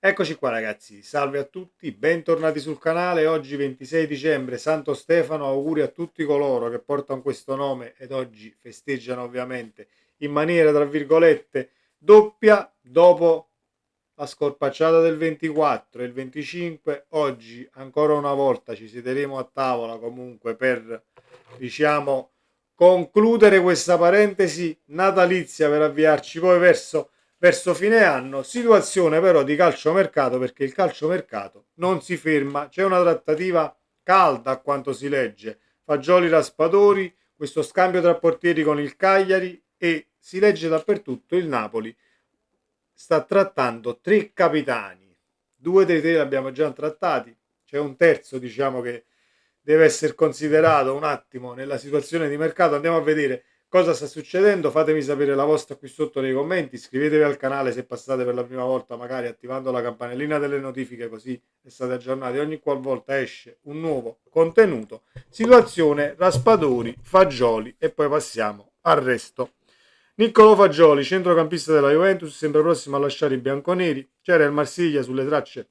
Eccoci qua ragazzi, salve a tutti, bentornati sul canale. Oggi 26 dicembre, Santo Stefano, auguri a tutti coloro che portano questo nome ed oggi festeggiano ovviamente in maniera tra virgolette doppia dopo la scorpacciata del 24 e il 25. Oggi ancora una volta ci siederemo a tavola comunque per, diciamo, concludere questa parentesi natalizia per avviarci poi verso fine anno. Situazione però di calciomercato, perché il calciomercato non si ferma, c'è una trattativa calda a quanto si legge. Fagioli Raspadori, questo scambio tra portieri con il Cagliari, e si legge dappertutto il Napoli sta trattando tre capitani. Due dei tre li abbiamo già trattati, c'è un terzo diciamo che deve essere considerato un attimo nella situazione di mercato. Andiamo a vedere cosa sta succedendo. Fatemi sapere la vostra qui sotto nei commenti, iscrivetevi al canale se passate per la prima volta, magari attivando la campanellina delle notifiche, così state aggiornati ogni qualvolta esce un nuovo contenuto. Situazione Raspadori, Fagioli e poi passiamo al resto. Niccolò Fagioli, centrocampista della Juventus, sembra prossimo a lasciare i bianconeri. C'era il Marsiglia sulle tracce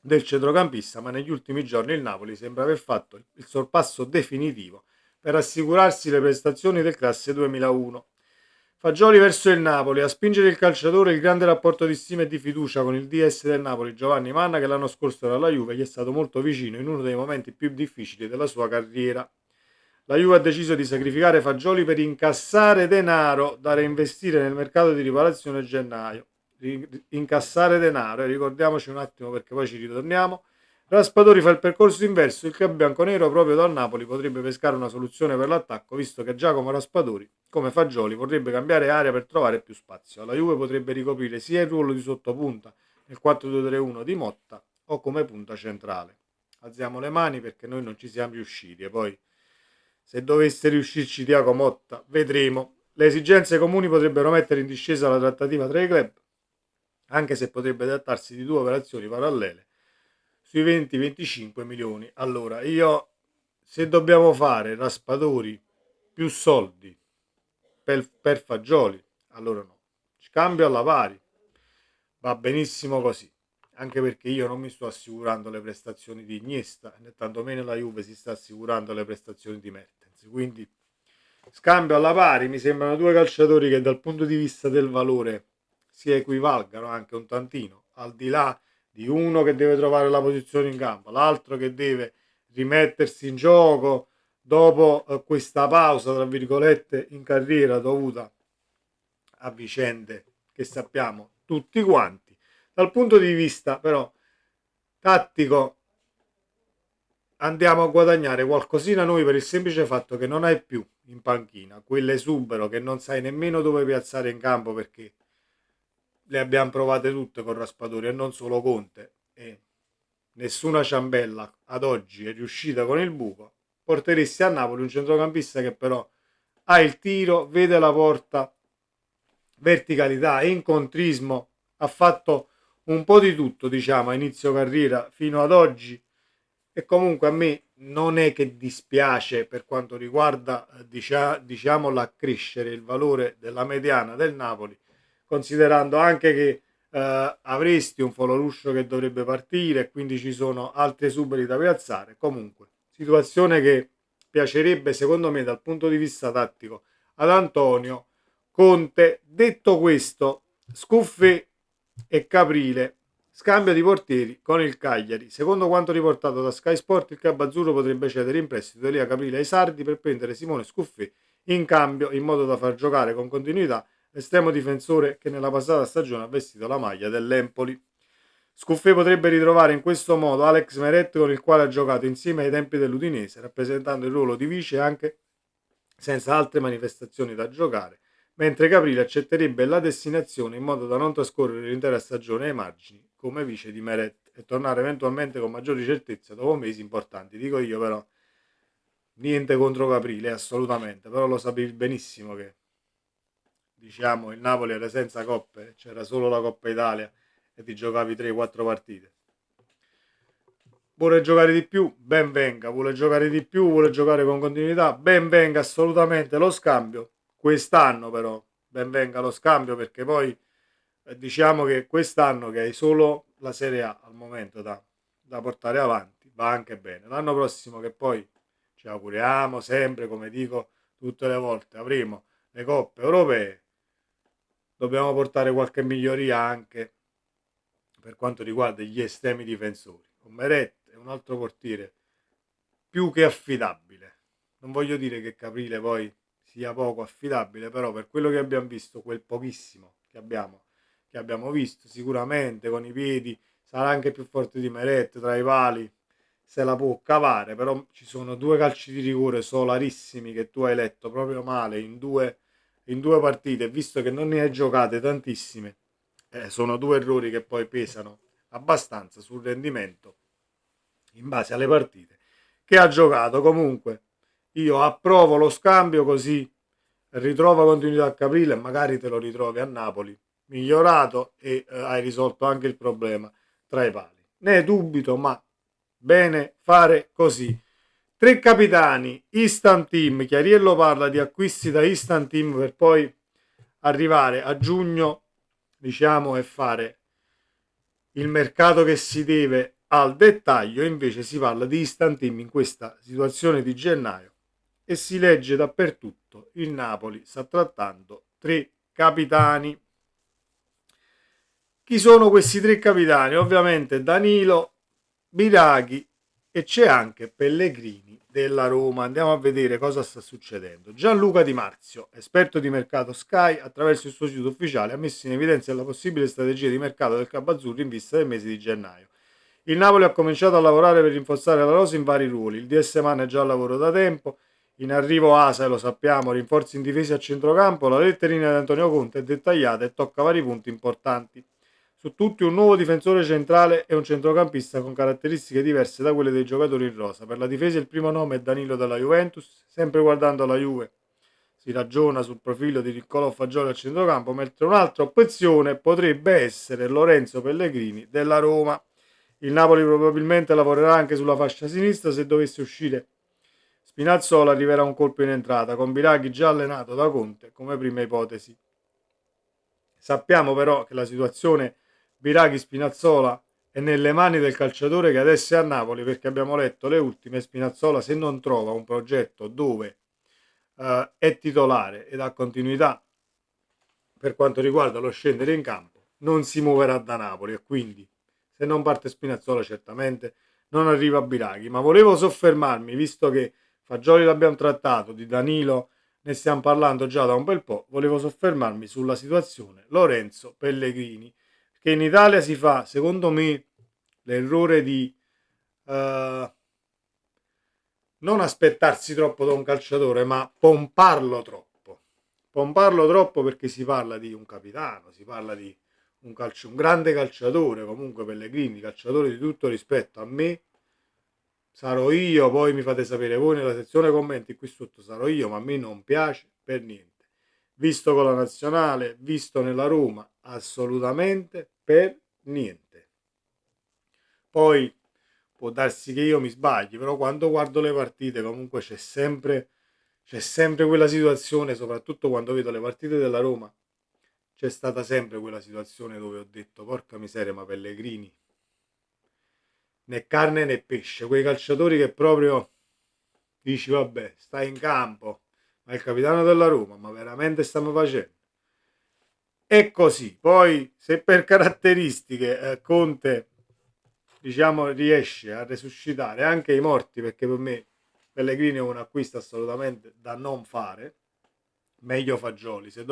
del centrocampista, ma negli ultimi giorni il Napoli sembra aver fatto il sorpasso definitivo per assicurarsi le prestazioni del classe 2001. Fagioli verso il Napoli, a spingere il calciatore il grande rapporto di stima e di fiducia con il DS del Napoli Giovanni Manna, che l'anno scorso era alla Juve gli è stato molto vicino in uno dei momenti più difficili della sua carriera. La Juve ha deciso di sacrificare Fagioli per incassare denaro da reinvestire nel mercato di riparazione a gennaio. Incassare denaro, ricordiamoci un attimo perché poi ci ritorniamo. Raspadori fa il percorso inverso, il club bianconero proprio dal Napoli potrebbe pescare una soluzione per l'attacco, visto che Giacomo Raspadori, come Fagioli, vorrebbe cambiare area per trovare più spazio. La Juve potrebbe ricoprire sia il ruolo di sottopunta nel 4-2-3-1 di Motta o come punta centrale. Alziamo le mani perché noi non ci siamo riusciti e poi se dovesse riuscirci Tiago Motta vedremo. Le esigenze comuni potrebbero mettere in discesa la trattativa tra i club, anche se potrebbe trattarsi di due operazioni parallele sui 20-25 milioni. Allora, se dobbiamo fare Raspadori più soldi per Fagioli, allora no. Scambio alla pari, va benissimo così. Anche perché io non mi sto assicurando le prestazioni di Iniesta, né tantomeno la Juve si sta assicurando le prestazioni di Mertens. Quindi scambio alla pari, mi sembrano due calciatori che dal punto di vista del valore si equivalgano anche un tantino, al di là di uno che deve trovare la posizione in campo, l'altro che deve rimettersi in gioco dopo questa pausa, tra virgolette, in carriera dovuta a vicende che sappiamo tutti quanti. Dal punto di vista però tattico andiamo a guadagnare qualcosina noi per il semplice fatto che non hai più in panchina quell'esubero che non sai nemmeno dove piazzare in campo, perché le abbiamo provate tutte con Raspadori e non solo Conte, e nessuna ciambella ad oggi è riuscita con il buco. Porteresti a Napoli un centrocampista che però ha il tiro, vede la porta, verticalità, incontrismo, ha fatto un po' di tutto diciamo a inizio carriera fino ad oggi, e comunque a me non è che dispiace per quanto riguarda diciamo l'accrescere il valore della mediana del Napoli, considerando anche che avresti un Folorusso che dovrebbe partire e quindi ci sono altri esuberi da piazzare. Comunque situazione che piacerebbe secondo me dal punto di vista tattico ad Antonio Conte. Detto questo, Scuffè e Caprile, scambio di portieri con il Cagliari. Secondo quanto riportato da Sky Sport, il club azzurro potrebbe cedere in prestito Elia Caprile ai sardi per prendere Simone Scuffè in cambio, in modo da far giocare con continuità l'estremo difensore che nella passata stagione ha vestito la maglia dell'Empoli. Scuffè potrebbe ritrovare in questo modo Alex Meret, con il quale ha giocato insieme ai tempi dell'Udinese, rappresentando il ruolo di vice anche senza altre manifestazioni da giocare, mentre Caprile accetterebbe la destinazione in modo da non trascorrere l'intera stagione ai margini come vice di Meret e tornare eventualmente con maggiori certezze dopo mesi importanti. Dico io però, niente contro Caprile, assolutamente, però lo sapevi benissimo che diciamo il Napoli era senza coppe, c'era solo la Coppa Italia e ti giocavi 3-4 partite. Vuole giocare di più, ben venga. Vuole giocare di più, vuole giocare con continuità, ben venga assolutamente lo scambio. Quest'anno però ben venga lo scambio, perché poi diciamo che quest'anno che hai solo la Serie A al momento da portare avanti va anche bene. L'anno prossimo, che poi ci auguriamo sempre, come dico tutte le volte, avremo le coppe europee, dobbiamo portare qualche miglioria anche per quanto riguarda gli estremi difensori. Con Meret è un altro portiere più che affidabile. Non voglio dire che Caprile poi sia poco affidabile, però per quello che abbiamo visto, quel pochissimo che abbiamo visto, sicuramente con i piedi sarà anche più forte di Meret tra i pali, se la può cavare, però ci sono due calci di rigore solarissimi che tu hai letto proprio male in due partite, visto che non ne hai giocate tantissime, sono due errori che poi pesano abbastanza sul rendimento in base alle partite che ha giocato. Comunque io approvo lo scambio, così ritrova continuità a Caprile e magari te lo ritrovi a Napoli migliorato e hai risolto anche il problema tra i pali. Ne dubito, ma bene fare così. Tre capitani, Instant Team. Chiariello parla di acquisti da Instant Team per poi arrivare a giugno, diciamo, e fare il mercato che si deve al dettaglio. Invece si parla di Instant Team in questa situazione di gennaio e si legge dappertutto: il Napoli sta trattando tre capitani. Chi sono questi tre capitani? Ovviamente Danilo, Biraghi e c'è anche Pellegrini della Roma. Andiamo a vedere cosa sta succedendo. Gianluca Di Marzio, esperto di mercato Sky, attraverso il suo sito ufficiale ha messo in evidenza la possibile strategia di mercato del club azzurro in vista del mese di gennaio. Il Napoli ha cominciato a lavorare per rinforzare la rosa in vari ruoli. Il DS Man è già al lavoro da tempo. In arrivo Asa, e lo sappiamo, rinforzi in difesa a centrocampo. La letterina di Antonio Conte è dettagliata e tocca vari punti importanti. Su tutti un nuovo difensore centrale e un centrocampista con caratteristiche diverse da quelle dei giocatori in rosa. Per la difesa il primo nome è Danilo della Juventus, sempre guardando la Juve si ragiona sul profilo di Niccolò Fagioli al centrocampo, mentre un'altra opzione potrebbe essere Lorenzo Pellegrini della Roma. Il Napoli probabilmente lavorerà anche sulla fascia sinistra. Se dovesse uscire Spinazzola arriverà un colpo in entrata, con Biraghi già allenato da Conte come prima ipotesi. Sappiamo però che la situazione Biraghi-Spinazzola è nelle mani del calciatore che adesso è a Napoli, perché abbiamo letto le ultime. Spinazzola, se non trova un progetto dove è titolare ed ha continuità per quanto riguarda lo scendere in campo, non si muoverà da Napoli, e quindi se non parte Spinazzola certamente non arriva Biraghi. Ma volevo soffermarmi, visto che Fagioli l'abbiamo trattato, di Danilo ne stiamo parlando già da un bel po', volevo soffermarmi sulla situazione Lorenzo Pellegrini, che in Italia si fa, secondo me, l'errore di non aspettarsi troppo da un calciatore, ma pomparlo troppo. Pomparlo troppo, perché si parla di un capitano, si parla di un grande calciatore, comunque Pellegrini, calciatore di tutto rispetto. A me, sarò io, poi mi fate sapere voi nella sezione commenti qui sotto, sarò io, ma a me non piace per niente. Visto con la nazionale, visto nella Roma, assolutamente per niente. Poi può darsi che io mi sbagli, però quando guardo le partite comunque c'è sempre quella situazione, soprattutto quando vedo le partite della Roma, c'è stata sempre quella situazione dove ho detto porca miseria, ma Pellegrini né carne né pesce, quei calciatori che proprio dici vabbè, stai in campo, ma il capitano della Roma, ma veramente stiamo facendo? E così, poi se per caratteristiche Conte, diciamo, riesce a resuscitare anche i morti, perché per me Pellegrini è un acquisto assolutamente da non fare, meglio Fagioli. Se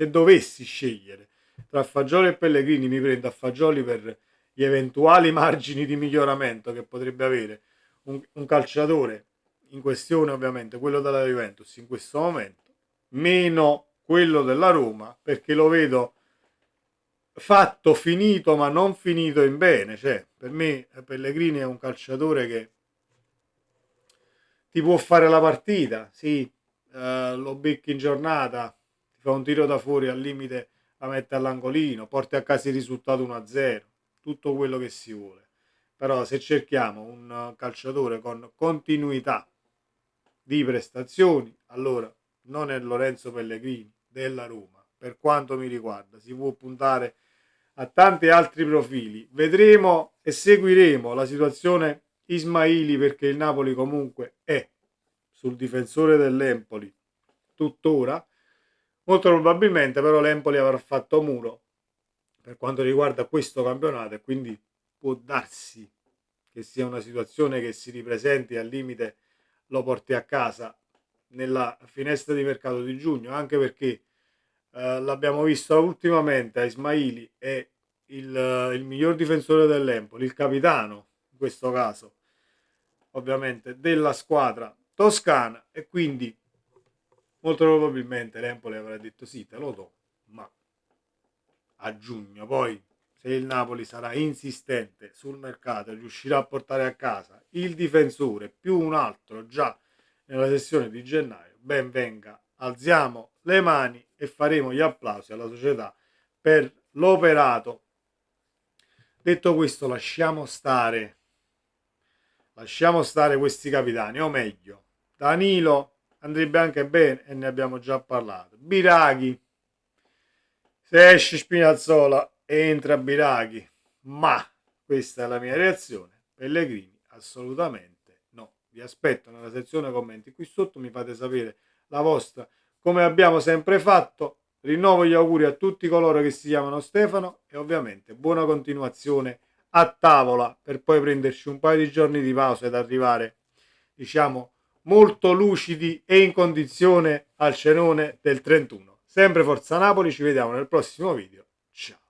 dovessi scegliere tra Fagioli e Pellegrini, mi prendo a Fagioli per gli eventuali margini di miglioramento che potrebbe avere un calciatore in questione, ovviamente quello della Juventus in questo momento, meno quello della Roma, perché lo vedo fatto, finito, ma non finito in bene. Cioè, per me Pellegrini è un calciatore che ti può fare la partita, sì, lo becchi in giornata, ti fa un tiro da fuori al limite, la mette all'angolino, porti a casa il risultato 1-0, tutto quello che si vuole. Però se cerchiamo un calciatore con continuità di prestazioni, allora non è Lorenzo Pellegrini della Roma. Per quanto mi riguarda, si può puntare a tanti altri profili. Vedremo e seguiremo la situazione Ismaili, perché il Napoli comunque è sul difensore dell'Empoli tuttora. Molto probabilmente però l'Empoli avrà fatto muro per quanto riguarda questo campionato e quindi può darsi che sia una situazione che si ripresenti, al limite lo porti a casa nella finestra di mercato di giugno, anche perché l'abbiamo visto ultimamente a Ismaili, è il miglior difensore dell'Empoli, il capitano in questo caso ovviamente della squadra toscana, e quindi molto probabilmente l'Empoli avrà detto sì, te lo do, ma a giugno. Poi se il Napoli sarà insistente sul mercato e riuscirà a portare a casa il difensore più un altro già nella sessione di gennaio, ben venga, alziamo le mani e faremo gli applausi alla società per l'operato. Detto questo, lasciamo stare questi capitani, o meglio, Danilo andrebbe anche bene e ne abbiamo già parlato. Biraghi, se esce Spinazzola entra Biraghi, ma questa è la mia reazione. Pellegrini assolutamente no. Vi aspetto nella sezione commenti qui sotto, mi fate sapere la vostra, come abbiamo sempre fatto. Rinnovo gli auguri a tutti coloro che si chiamano Stefano e ovviamente buona continuazione a tavola, per poi prenderci un paio di giorni di pausa ed arrivare, diciamo, molto lucidi e in condizione al cenone del 31. Sempre Forza Napoli, ci vediamo nel prossimo video. Ciao.